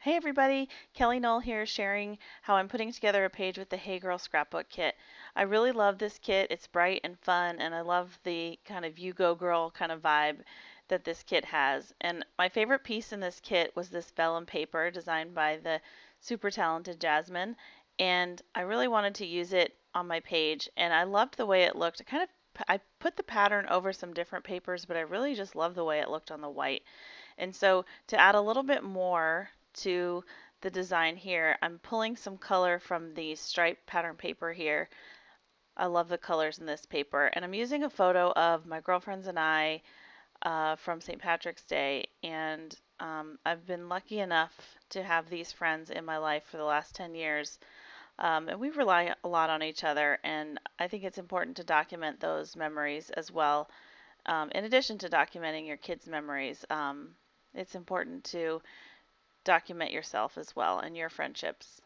Hey everybody, Kelly Knoll here sharing how I'm putting together a page with the Hey Girl Scrapbook Kit. I really love this kit. It's bright and fun and I love the kind of you go girl kind of vibe that this kit has. And my favorite piece in this kit was this vellum paper designed by the super talented Jasmine, and I really wanted to use it on my page and I loved the way it looked. I put the pattern over some different papers, but I really just love the way it looked on the white. And so to add a little bit more to the design here, I'm pulling some color from the stripe pattern paper here. I love the colors in this paper. And I'm using a photo of my girlfriends and I from St. Patrick's Day. And I've been lucky enough to have these friends in my life for the last 10 years. And we rely a lot on each other. And I think it's important to document those memories as well. In addition to documenting your kids' memories, it's important to document yourself as well and your friendships.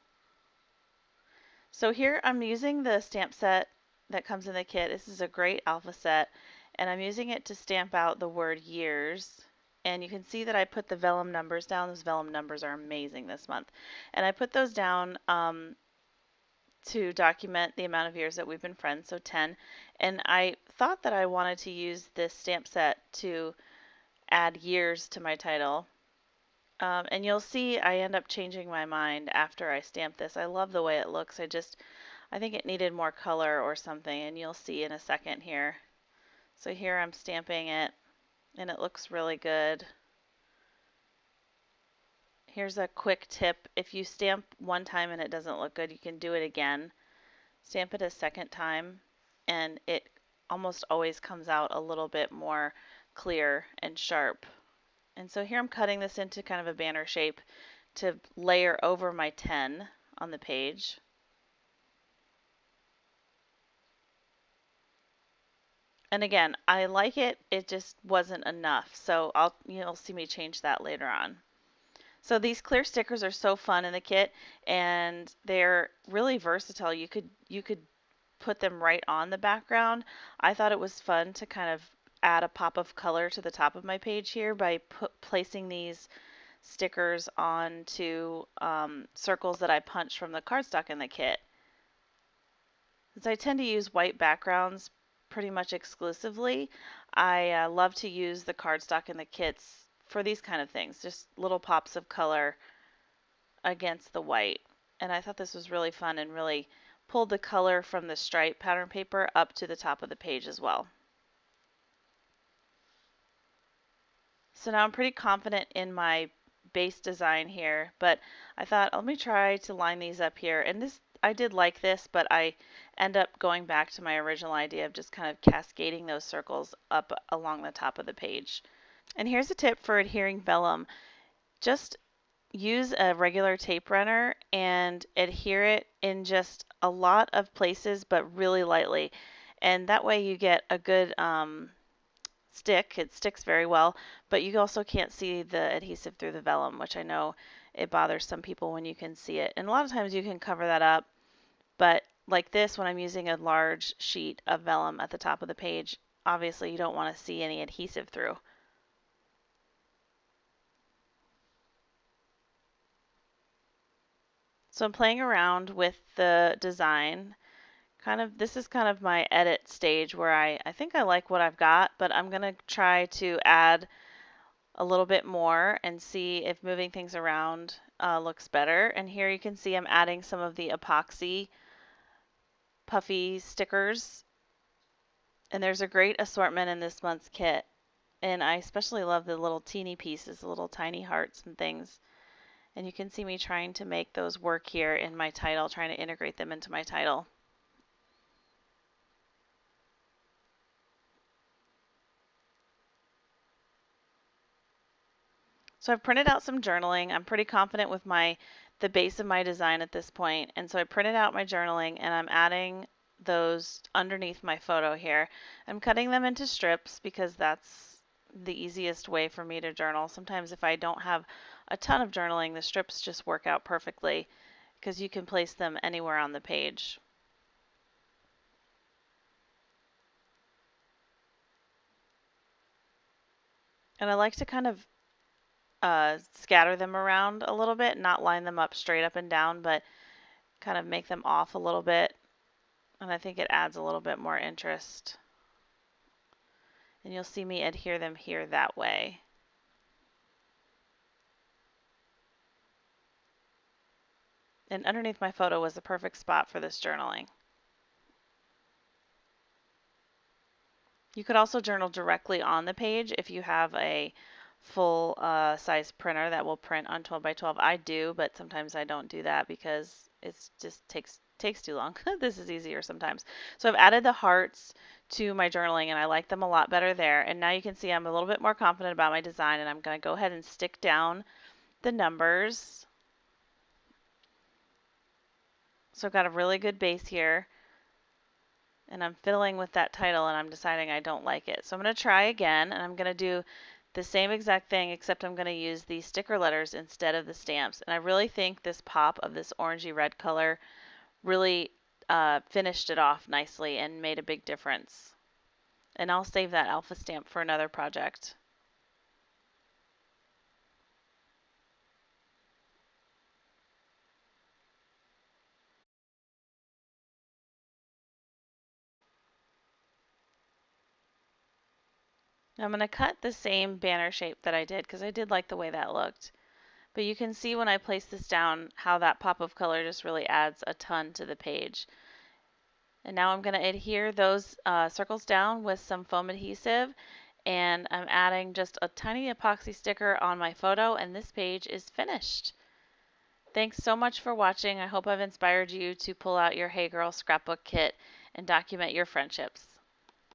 So here I'm using the stamp set that comes in the kit. This is a great alpha set, and I'm using it to stamp out the word years. And you can see that I put the vellum numbers down. Those vellum numbers are amazing this month. And I put those down to document the amount of years that we've been friends, so 10. And I thought that I wanted to use this stamp set to add years to my title. And you'll see I end up changing my mind after I stamp this. I love the way it looks. I think it needed more color or something, and you'll see in a second here. So here I'm stamping it, and it looks really good. Here's a quick tip. If you stamp one time and it doesn't look good, you can do it again. Stamp it a second time, and it almost always comes out a little bit more clear and sharp. And so here I'm cutting this into kind of a banner shape to layer over my 10 on the page. And again, I like it, it just wasn't enough. So you'll see me change that later on. So these clear stickers are so fun in the kit, and they're really versatile. You could put them right on the background. I thought it was fun to kind of add a pop of color to the top of my page here by placing these stickers onto circles that I punched from the cardstock in the kit. Since I tend to use white backgrounds pretty much exclusively, I love to use the cardstock in the kits for these kind of things, just little pops of color against the white. And I thought this was really fun and really pulled the color from the stripe pattern paper up to the top of the page as well. So now I'm pretty confident in my base design here, but I thought let me try to line these up here. And this, I did like this, but I end up going back to my original idea of just kind of cascading those circles up along the top of the page. And here's a tip for adhering vellum. Just use a regular tape runner and adhere it in just a lot of places, but really lightly. And that way you get a good stick. It sticks very well, but you also can't see the adhesive through the vellum, which I know it bothers some people when you can see it. And a lot of times you can cover that up, but like this, when I'm using a large sheet of vellum at the top of the page, obviously you don't want to see any adhesive through. So I'm playing around with the design. This is kind of my edit stage where I think I like what I've got, but I'm going to try to add a little bit more and see if moving things around looks better. And here you can see I'm adding some of the epoxy puffy stickers. And there's a great assortment in this month's kit. And I especially love the little teeny pieces, the little tiny hearts and things. And you can see me trying to make those work here in my title, trying to integrate them into my title. So I've printed out some journaling. I'm pretty confident with the base of my design at this point. And so I printed out my journaling and I'm adding those underneath my photo here. I'm cutting them into strips because that's the easiest way for me to journal. Sometimes if I don't have a ton of journaling, the strips just work out perfectly because you can place them anywhere on the page. And I like to kind of scatter them around a little bit, not line them up straight up and down, but kind of make them off a little bit. And I think it adds a little bit more interest. And you'll see me adhere them here that way. And underneath my photo was the perfect spot for this journaling. You could also journal directly on the page if you have a full size printer that will print on 12 by 12. I do, but sometimes I don't do that because it just takes too long. This is easier sometimes. So I've added the hearts to my journaling and I like them a lot better there. And now you can see I'm a little bit more confident about my design, and I'm going to go ahead and stick down the numbers. So I've got a really good base here. And I'm fiddling with that title and I'm deciding I don't like it. So I'm going to try again, and I'm going to do the same exact thing, except I'm going to use the sticker letters instead of the stamps. And I really think this pop of this orangey red color really finished it off nicely and made a big difference. And I'll save that alpha stamp for another project. Now I'm going to cut the same banner shape that I did because I did like the way that looked. But you can see when I place this down how that pop of color just really adds a ton to the page. And now I'm going to adhere those circles down with some foam adhesive, and I'm adding just a tiny epoxy sticker on my photo, and this page is finished. Thanks so much for watching. I hope I've inspired you to pull out your Hey Girl Scrapbook Kit and document your friendships.